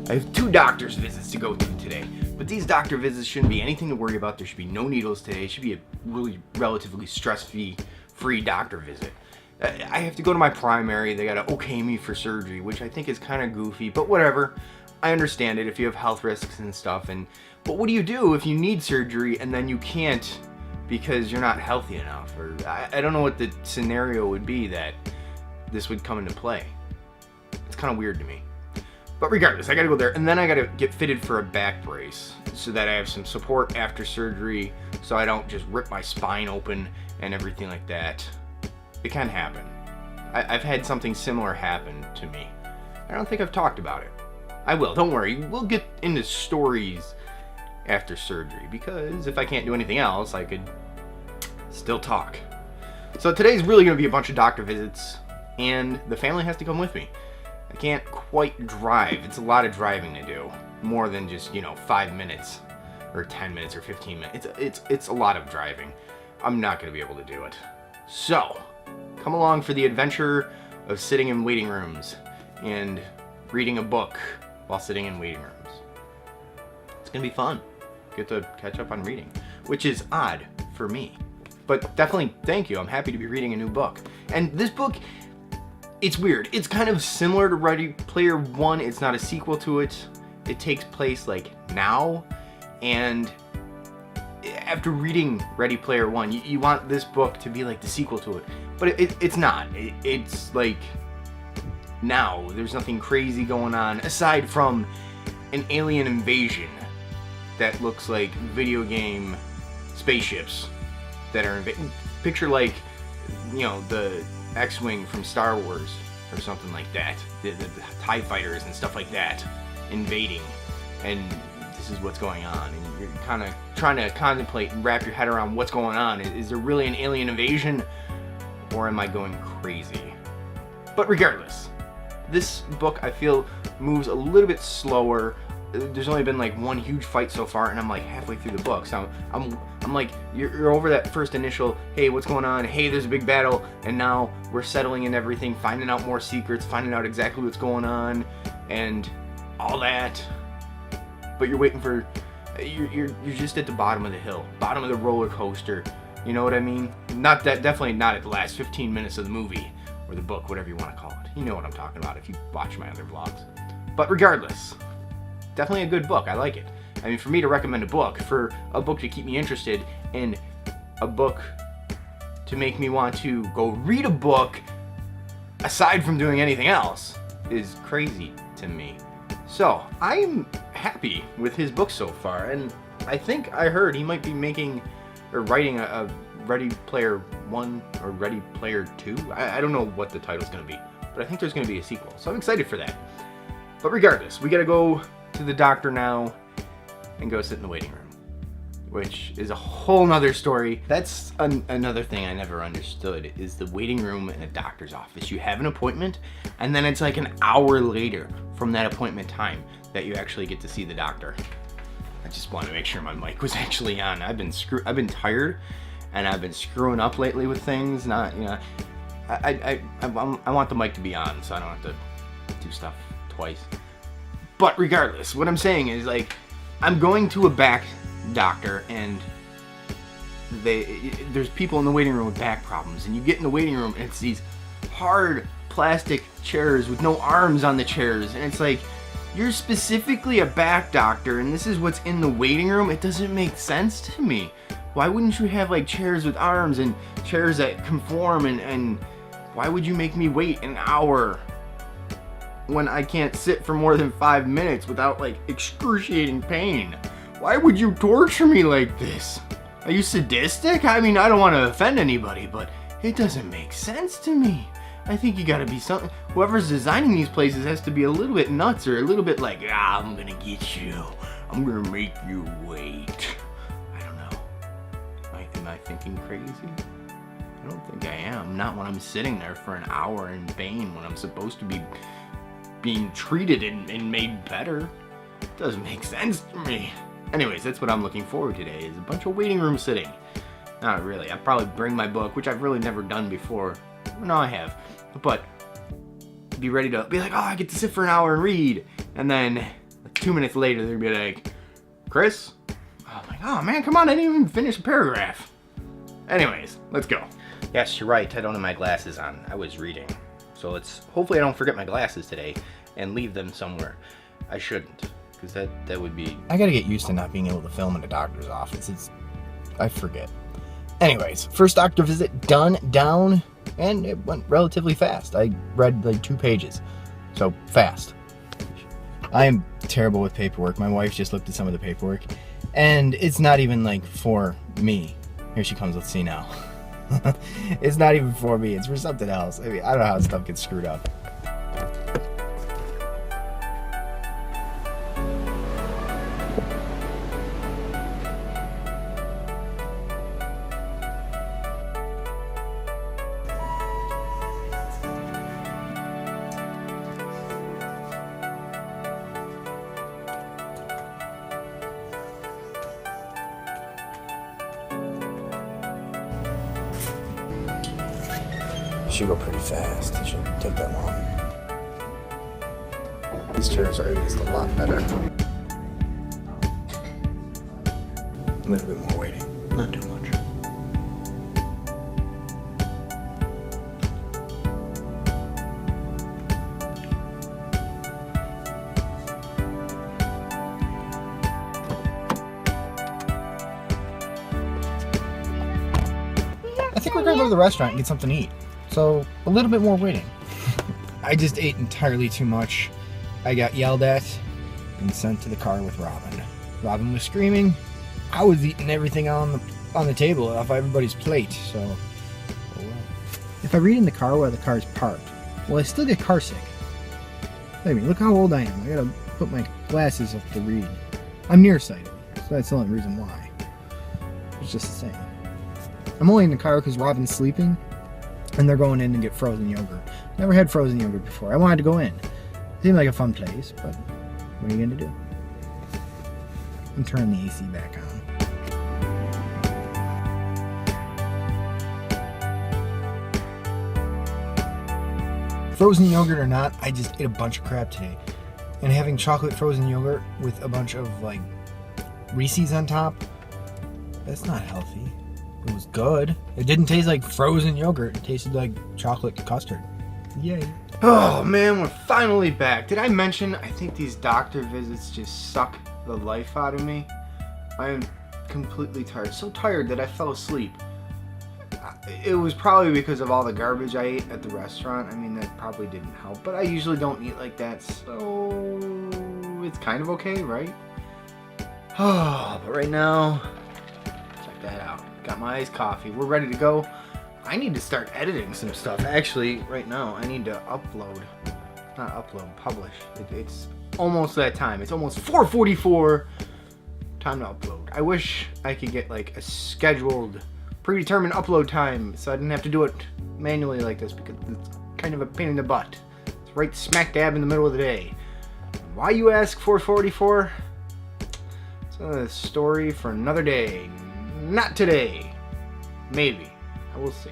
I have 2 doctor's visits to go through today, but these doctor visits shouldn't be anything to worry about. There should be no needles today. It should be a really relatively stress-free doctor visit. I have to go to my primary. They gotta okay me for surgery, which I think is kind of goofy, but whatever. I understand it if you have health risks and stuff, but what do you do if you need surgery and then you can't because you're not healthy enough? Or I don't know what the scenario would be that this would come into play. It's kind of weird to me. But regardless, I gotta go there, and then I gotta get fitted for a back brace so that I have some support after surgery, so I don't just rip my spine open and everything like that. It can happen. I've had something similar happen to me. I don't think I've talked about it. I will, don't worry. We'll get into stories after surgery, because if I can't do anything else, I could still talk. So today's really gonna be a bunch of doctor visits, and the family has to come with me. I can't quite drive. It's a lot of driving to do. More than just, 5 minutes or 10 minutes or 15 minutes. It's a lot of driving. I'm not going to be able to do it. So, come along for the adventure of sitting in waiting rooms and reading a book while sitting in waiting rooms. It's going to be fun. Get to catch up on reading, which is odd for me. But definitely thank you. I'm happy to be reading a new book. And this book, it's weird. It's kind of similar to Ready Player One. It's not a sequel to it. It takes place like now. And after reading Ready Player One, you want this book to be like the sequel to it. But it's not. It's like now. There's nothing crazy going on aside from an alien invasion that looks like video game spaceships that are invading. Picture like, the X-Wing from Star Wars or something like that. The TIE fighters and stuff like that invading, and this is what's going on, and you're kind of trying to contemplate and wrap your head around what's going on. Is there really an alien invasion, or am I going crazy? But regardless, this book I feel moves a little bit slower. There's only been like one huge fight so far, and I'm like halfway through the book, so I'm like, you're over that first initial, hey, what's going on? Hey, there's a big battle, and now we're settling in everything, finding out more secrets, finding out exactly what's going on, and all that. But you're waiting for, you're just at the bottom of the hill, bottom of the roller coaster. You know what I mean? Not that, definitely not at the last 15 minutes of the movie or the book, whatever you want to call it. You know what I'm talking about if you watch my other vlogs. But regardless, definitely a good book. I like it. I mean, for me to recommend a book, for a book to keep me interested, and a book to make me want to go read a book aside from doing anything else, is crazy to me. So, I'm happy with his book so far, and I think I heard he might be making or writing a Ready Player 1 or Ready Player 2. I don't know what the title's going to be, but I think there's going to be a sequel, so I'm excited for that. But regardless, we got to go to the doctor now and go sit in the waiting room, which is a whole nother story. That's another thing I never understood, is the waiting room in a doctor's office. You have an appointment, and then it's like an hour later from that appointment time that you actually get to see the doctor. I just wanted to make sure my mic was actually on. I've been tired, and I've been screwing up lately with things. I want the mic to be on so I don't have to do stuff twice. But regardless, what I'm saying is, like, I'm going to a back doctor, and there's people in the waiting room with back problems, and you get in the waiting room and it's these hard plastic chairs with no arms on the chairs, and it's like, you're specifically a back doctor and this is what's in the waiting room? It doesn't make sense to me. Why wouldn't you have like chairs with arms and chairs that conform, and why would you make me wait an hour when I can't sit for more than 5 minutes without like excruciating pain? Why would you torture me like this? Are you sadistic? I mean, I don't want to offend anybody, but it doesn't make sense to me. I think you gotta be something. Whoever's designing these places has to be a little bit nuts, or a little bit like, I'm gonna get you. I'm gonna make you wait. I don't know. Am I thinking crazy? I don't think I am. Not when I'm sitting there for an hour in pain when I'm supposed to be being treated and made better. It doesn't make sense to me. Anyways, that's what I'm looking forward to today, is a bunch of waiting room sitting. Not really. I'd probably bring my book, which I've really never done before. No, I have. But be ready to be like, oh, I get to sit for an hour and read. And And then like 2 minutes later, they'd be like, Chris? I'm like, oh man, come on, I didn't even finish a paragraph. Anyways, let's go. Yes, you're right, I don't have my glasses on. I was reading. So hopefully I don't forget my glasses today and leave them somewhere. I shouldn't, because that would be... I gotta get used to not being able to film in a doctor's office. I forget. Anyways, first doctor visit down, and it went relatively fast. I read like 2 pages, so fast. I am terrible with paperwork. My wife just looked at some of the paperwork, and it's not even like for me. Here she comes, let's see now. It's not even for me, it's for something else. I mean, I don't know how stuff gets screwed up. Should go pretty fast. It shouldn't take that long. These chairs are at least a lot better. A little bit more waiting, not too much. I think we're gonna go to the restaurant and get something to eat. So, a little bit more waiting. I just ate entirely too much. I got yelled at and sent to the car with Robin. Robin was screaming. I was eating everything on the table off everybody's plate, so... Oh well. If I read in the car while the car's parked, will I still get car sick? I mean, look how old I am. I gotta put my glasses up to read. I'm nearsighted, so that's the only reason why. It's just the same. I'm only in the car because Robin's sleeping. And they're going in to get frozen yogurt. Never had frozen yogurt before. I wanted to go in. Seemed like a fun place, but what are you gonna do? I'm turning the AC back on. Frozen yogurt or not, I just ate a bunch of crap today. And having chocolate frozen yogurt with a bunch of like Reese's on top, that's not healthy. It was good. It didn't taste like frozen yogurt. It tasted like chocolate custard. Yay. Oh man, we're finally back. Did I mention I think these doctor visits just suck the life out of me? I am completely tired. So tired that I fell asleep. It was probably because of all the garbage I ate at the restaurant. I mean, that probably didn't help. But I usually don't eat like that, so it's kind of okay, right? Oh, but right now, check that out. Got my iced coffee. We're ready to go. I need to start editing some stuff. Actually, right now, I need to publish. It's almost that time. It's almost 4:44. Time to upload. I wish I could get like a scheduled, predetermined upload time so I didn't have to do it manually like this because it's kind of a pain in the butt. It's right smack dab in the middle of the day. Why, you ask, 4:44? It's a story for another day. Not today. Maybe. I will see.